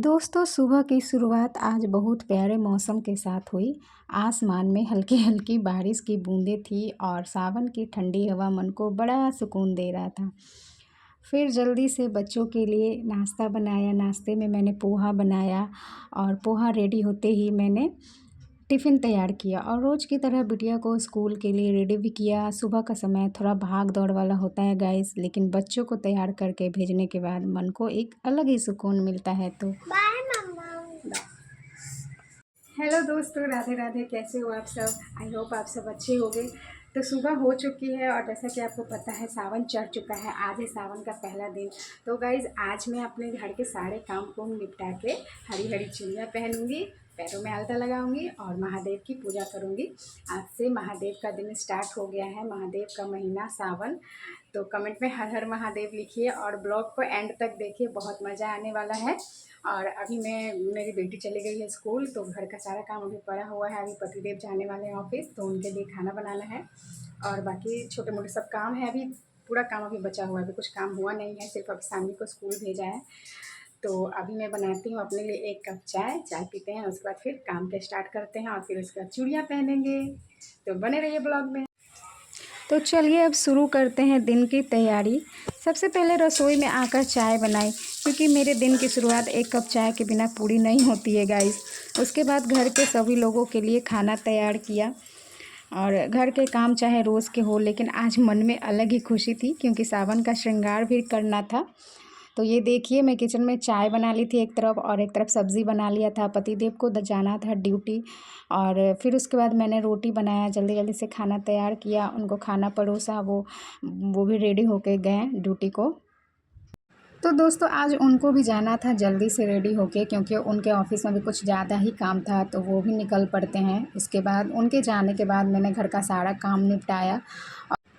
दोस्तों सुबह की शुरुआत आज बहुत प्यारे मौसम के साथ हुई। आसमान में हल्की हल्की बारिश की बूंदें थी और सावन की ठंडी हवा मन को बड़ा सुकून दे रहा था। फिर जल्दी से बच्चों के लिए नाश्ता बनाया। नाश्ते में मैंने पोहा बनाया और पोहा रेडी होते ही मैंने टिफ़िन तैयार किया और रोज़ की तरह बिटिया को स्कूल के लिए रेडी भी किया। सुबह का समय थोड़ा भाग दौड़ वाला होता है गाइस, लेकिन बच्चों को तैयार करके भेजने के बाद मन को एक अलग ही सुकून मिलता है। तो हेलो दोस्तों, राधे राधे। कैसे हो आप सब? आई होप आप सब अच्छे होंगे। तो सुबह हो चुकी है और जैसा कि आपको पता है सावन चढ़ चुका है। आज है सावन का पहला दिन। तो गाइज़ आज मैं अपने घर के सारे काम को निपटा के हरी हरी चूड़ियाँ पहनूंगी, पैरों में अलता लगाऊंगी और महादेव की पूजा करूंगी। आज से महादेव का दिन स्टार्ट हो गया है, महादेव का महीना सावन। तो कमेंट में हर हर महादेव लिखिए और ब्लॉग को एंड तक देखिए, बहुत मज़ा आने वाला है। और अभी मेरी बेटी चली गई है स्कूल, तो घर का सारा काम अभी पड़ा हुआ है। अभी पतिदेव जाने वाले हैं ऑफिस, तो उनके लिए खाना बनाना है और बाकी छोटे मोटे सब काम है। अभी पूरा काम अभी बचा हुआ है, अभी कुछ काम हुआ नहीं है, सिर्फ अभी सामने को स्कूल भेजा है। तो अभी मैं बनाती हूँ अपने लिए एक कप चाय पीते हैं, उसके बाद फिर काम के स्टार्ट करते हैं और फिर उसके बाद चूड़ियाँ पहनेंगे। तो बने रहिए ब्लॉग में। तो चलिए अब शुरू करते हैं दिन की तैयारी। सबसे पहले रसोई में आकर चाय बनाई, क्योंकि मेरे दिन की शुरुआत एक कप चाय के बिना पूरी नहीं होती है गाइस। उसके बाद घर के सभी लोगों के लिए खाना तैयार किया और घर के काम चाहे रोज़ के हो, लेकिन आज मन में अलग ही खुशी थी क्योंकि सावन का श्रृंगार भी करना था। तो ये देखिए मैं किचन में चाय बना ली थी एक तरफ और एक तरफ सब्ज़ी बना लिया था। पतिदेव को जाना था ड्यूटी और फिर उसके बाद मैंने रोटी बनाया, जल्दी जल्दी से खाना तैयार किया, उनको खाना परोसा। वो भी रेडी होके गए ड्यूटी को। तो दोस्तों आज उनको भी जाना था जल्दी से रेडी होके, क्योंकि उनके ऑफिस में भी कुछ ज़्यादा ही काम था, तो वो भी निकल पड़ते हैं। उसके बाद उनके जाने के बाद मैंने घर का सारा काम निपटाया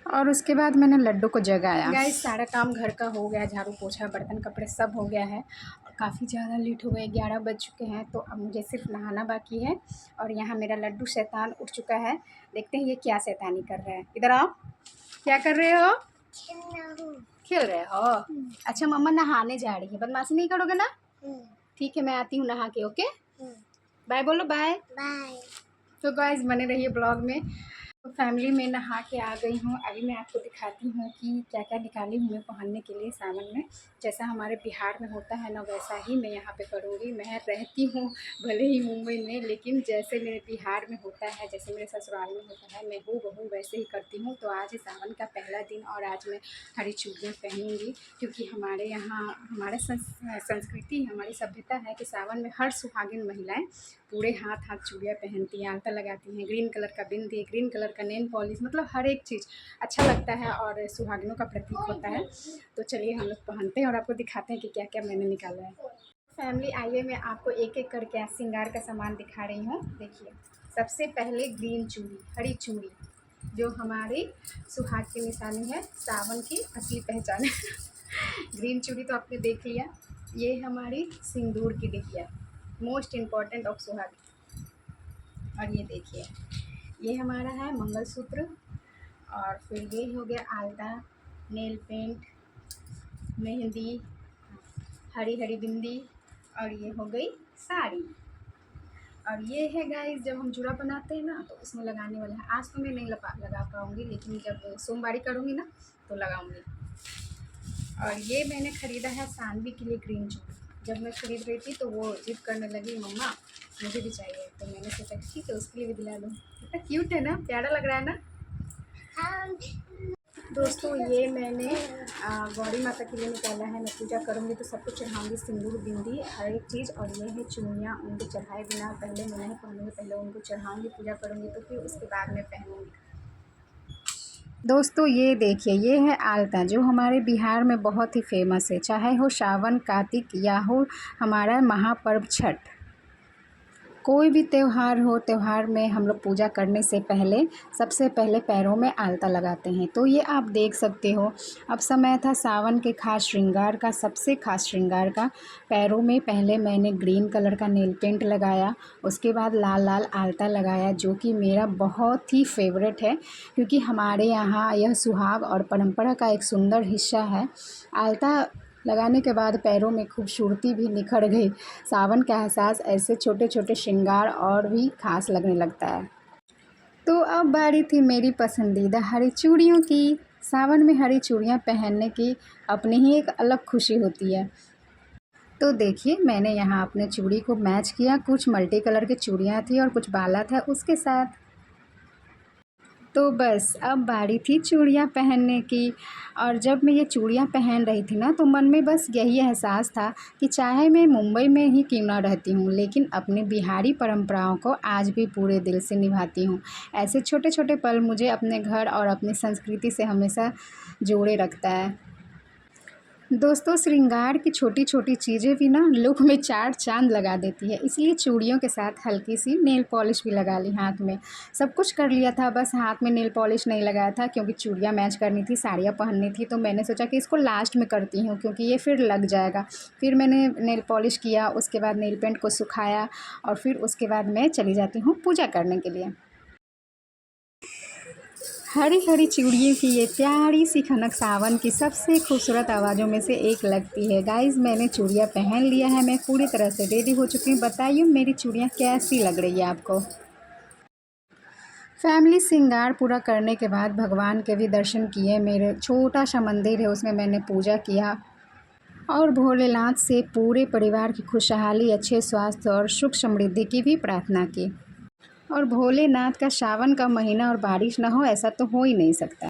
और उसके बाद मैंने लड्डू को जगाया। गाइस सारा काम घर का हो गया, झाड़ू पोछा बर्तन कपड़े सब हो गया है और काफ़ी ज़्यादा लेट हो गए, 11 बज चुके हैं। तो अब मुझे सिर्फ नहाना बाकी है और यहाँ मेरा लड्डू शैतान उठ चुका है। देखते हैं ये क्या शैतानी कर रहा है। इधर आओ, क्या कर रहे हो? खेल रहे हो? अच्छा मम्मा नहाने जा रही है, बदमाशी नहीं करोगे ना? ठीक है मैं आती हूँ नहा के। ओके बाय बोलो, बाय बाय। तो गाइस बने रहिए ब्लॉग में। तो फैमिली में नहा के आ गई हूँ। अभी मैं आपको दिखाती हूँ कि क्या क्या निकाली हूँ मैं पहनने के लिए सावन में। जैसा हमारे बिहार में होता है ना, वैसा ही मैं यहाँ पे करूँगी। मैं रहती हूँ भले ही मुंबई में, लेकिन जैसे मेरे बिहार में होता है, जैसे मेरे ससुराल में होता है, मैं हूबहू वैसे ही करती हूँ। तो आज है सावन का पहला दिन और आज मैं हरी चूड़ियाँ पहनूँगी, क्योंकि हमारे यहाँ हमारा संस्कृति, हमारी सभ्यता है कि सावन में हर सुहागिन महिलाएँ पूरे हाथ चूड़ियाँ पहनती हैं, आलता लगाती हैं, ग्रीन कलर का बिंदी, ग्रीन कलर का नेल पॉलिश, मतलब हर एक चीज़ अच्छा लगता है और सुहागिनों का प्रतीक होता है। तो चलिए हम लोग पहनते हैं और आपको दिखाते हैं कि क्या क्या मैंने निकाला है। फैमिली आइए, मैं आपको एक एक करके श्रृंगार का सामान दिखा रही हूँ। देखिए सबसे पहले ग्रीन चूड़ी, हरी चूड़ी, जो हमारी सुहाग की निशानी है, सावन की असली पहचान है। ग्रीन चूड़ी तो आपने देख लिया। ये हमारी सिंदूर की डिबिया, मोस्ट इम्पॉर्टेंट ऑफ सुहाग। और ये देखिए ये हमारा है मंगलसूत्र और फिर ये हो गया आलता, नेल पेंट, मेहंदी, हरी हरी बिंदी और ये हो गई साड़ी। और ये है गाइस जब हम जुड़ा बनाते हैं ना, तो उसमें लगाने वाला है। आज तो मैं नहीं लगा पाऊँगी, लेकिन जब सोमवारी करूँगी ना तो लगाऊँगी। और ये मैंने ख़रीदा है सानवी के लिए ग्रीन चूड़ी। जब मैं ख़रीद रही थी तो वो जिद करने लगी, मम्मा मुझे भी चाहिए, तो मैंने सोचा ठीक है उसके लिए भी दिला दूँ। कितना क्यूट है ना, प्यारा लग रहा है ना। दोस्तों ये मैंने गौरी माता के लिए निकाला है। मैं पूजा करूँगी तो सब कुछ चढ़ाऊँगी, सिंदूर बिंदी हर एक चीज़। और ये है चूड़ियाँ, उनको चढ़ाए बिना पहले मैं नहीं पहनूँगी, पहले उनको चढ़ाऊँगी, पूजा करूँगी तो फिर उसके बाद मैं पहनूँगी। दोस्तों ये देखिए ये है आलता, जो हमारे बिहार में बहुत ही फेमस है, चाहे हो सावन कार्तिक या हो हमारा महापर्व छठ। कोई भी त्यौहार हो, त्यौहार में हम लोग पूजा करने से पहले सबसे पहले पैरों में आलता लगाते हैं। तो ये आप देख सकते हो, अब समय था सावन के खास श्रृंगार का, सबसे खास श्रृंगार का। पैरों में पहले मैंने ग्रीन कलर का नेल पेंट लगाया, उसके बाद लाल लाल आलता लगाया, जो कि मेरा बहुत ही फेवरेट है, क्योंकि हमारे यहाँ यह सुहाग और परंपरा का एक सुंदर हिस्सा है। आलता लगाने के बाद पैरों में खूबसूरती भी निखर गई। सावन का एहसास ऐसे छोटे छोटे श्रृंगार और भी खास लगने लगता है। तो अब बारी थी मेरी पसंदीदा हरी चूड़ियों की। सावन में हरी चूड़ियाँ पहनने की अपनी ही एक अलग खुशी होती है। तो देखिए मैंने यहाँ अपने चूड़ी को मैच किया, कुछ मल्टी कलर की चूड़ियाँ थी और कुछ बाला था उसके साथ। तो बस अब बारी थी चूड़ियाँ पहनने की। और जब मैं ये चूड़ियाँ पहन रही थी ना, तो मन में बस यही एहसास था कि चाहे मैं मुंबई में ही क्यों ना रहती हूँ, लेकिन अपनी बिहारी परंपराओं को आज भी पूरे दिल से निभाती हूँ। ऐसे छोटे छोटे पल मुझे अपने घर और अपनी संस्कृति से हमेशा जोड़े रखता है। दोस्तों, श्रृंगार की छोटी छोटी चीज़ें भी ना लुक में चार चांद लगा देती है। इसलिए चूड़ियों के साथ हल्की सी नेल पॉलिश भी लगा ली हाथ में। सब कुछ कर लिया था, बस हाथ में नेल पॉलिश नहीं लगाया था, क्योंकि चूड़ियाँ मैच करनी थी, साड़ियाँ पहननी थी। तो मैंने सोचा कि इसको लास्ट में करती हूँ, क्योंकि ये फिर लग जाएगा। फिर मैंने नेल पॉलिश किया, उसके बाद नेल पेंट को सुखाया और फिर उसके बाद मैं चली जाती हूँ पूजा करने के लिए। हरी हरी चूड़ियों की ये प्यारी सी खनक सावन की सबसे खूबसूरत आवाज़ों में से एक लगती है। गाइस, मैंने चूड़ियाँ पहन लिया है, मैं पूरी तरह से रेडी हो चुकी हूँ। बताइए मेरी चूड़ियाँ कैसी लग रही है आपको। फैमिली श्रृंगार पूरा करने के बाद भगवान के भी दर्शन किए। मेरे छोटा सा मंदिर है, उसमें मैंने पूजा किया और भोलेनाथ से पूरे परिवार की खुशहाली, अच्छे स्वास्थ्य और सुख समृद्धि की भी प्रार्थना की। और भोलेनाथ का सावन का महीना और बारिश ना हो, ऐसा तो हो ही नहीं सकता।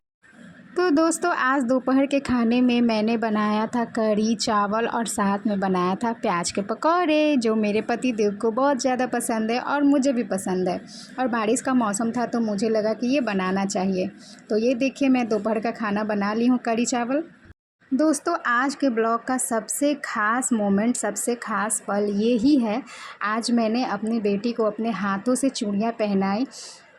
तो दोस्तों, आज दोपहर के खाने में मैंने बनाया था कढ़ी चावल और साथ में बनाया था प्याज के पकौड़े, जो मेरे पति देव को बहुत ज़्यादा पसंद है और मुझे भी पसंद है। और बारिश का मौसम था तो मुझे लगा कि ये बनाना चाहिए। तो ये देखिए, मैं दोपहर का खाना बना ली हूँ, कढ़ी चावल। दोस्तों, आज के ब्लॉग का सबसे ख़ास मोमेंट, सबसे ख़ास पल ये ही है। आज मैंने अपनी बेटी को अपने हाथों से चूड़ियाँ पहनाई।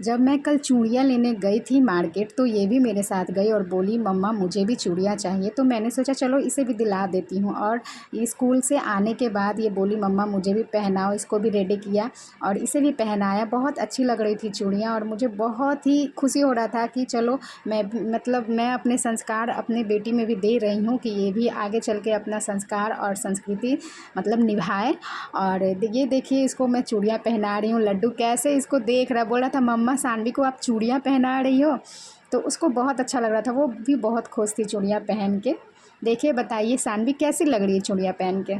जब मैं कल चूड़ियाँ लेने गई थी मार्केट, तो ये भी मेरे साथ गई और बोली मम्मा मुझे भी चूड़ियाँ चाहिए। तो मैंने सोचा चलो इसे भी दिला देती हूँ। और स्कूल से आने के बाद ये बोली मम्मा मुझे भी पहनाओ, इसको भी रेडी किया और इसे भी पहनाया। बहुत अच्छी लग रही थी चूड़ियाँ और मुझे बहुत ही खुशी हो रहा था कि चलो मैं अपने संस्कार अपनी बेटी में भी दे रही हूँ, कि ये भी आगे चल के अपना संस्कार और संस्कृति निभाए। और ये देखिए, इसको मैं चूड़ियाँ पहना रही हूँ। लड्डू कैसे इसको देख रहा, बोल रहा था मम्मा सानवी को आप चूड़ियाँ पहना रही हो। तो उसको बहुत अच्छा लग रहा था, वो भी बहुत खुश थी चूड़ियाँ पहन के। देखिए, बताइए सानवी कैसी लग रही है चूड़ियाँ पहन के।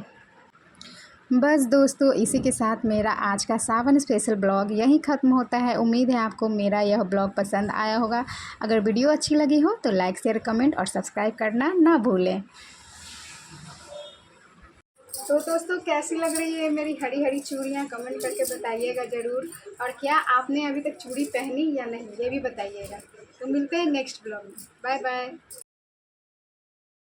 बस दोस्तों, इसी के साथ मेरा आज का सावन स्पेशल ब्लॉग यहीं ख़त्म होता है। उम्मीद है आपको मेरा यह ब्लॉग पसंद आया होगा। अगर वीडियो अच्छी लगी हो तो लाइक शेयर कमेंट और सब्सक्राइब करना ना भूलें। तो दोस्तों, कैसी लग रही है मेरी हरी हरी चूड़ियाँ, कमेंट करके बताइएगा ज़रूर। और क्या आपने अभी तक चूड़ी पहनी या नहीं, ये भी बताइएगा। तो मिलते हैं नेक्स्ट ब्लॉग में। Bye bye.